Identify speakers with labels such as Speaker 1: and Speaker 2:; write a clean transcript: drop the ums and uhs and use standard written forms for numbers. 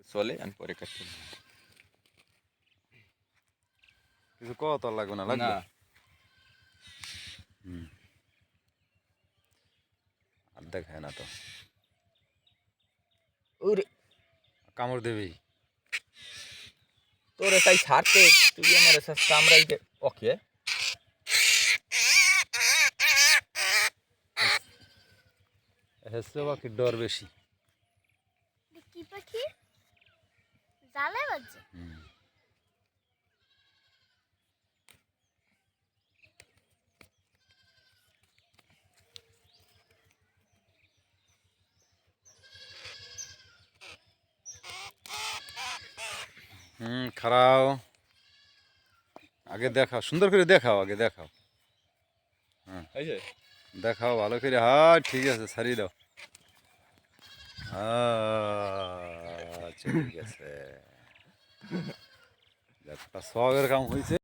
Speaker 1: চলে আমি পরে কাটতে
Speaker 2: কিছু কত লাগবে না লাগবে
Speaker 1: না
Speaker 2: আর দেখায় না তো
Speaker 1: ওরে
Speaker 2: কামড় দেবেই
Speaker 1: তোরে তাই ছাড়তে তুই আমার কামড়াই ওকে
Speaker 2: হেসে বাকি ডর বেশি
Speaker 3: কি পাখি জালে বাজছে
Speaker 2: খারাও আগে দেখাও সুন্দর করে দেখাও আগে দেখাও
Speaker 1: এই যে
Speaker 2: দেখাও ভালো করে হ্যাঁ ঠিক আছে ছাড়িয়ে দাও আচ্ছা ঠিক আছে একটা শখের কাম হয়েছে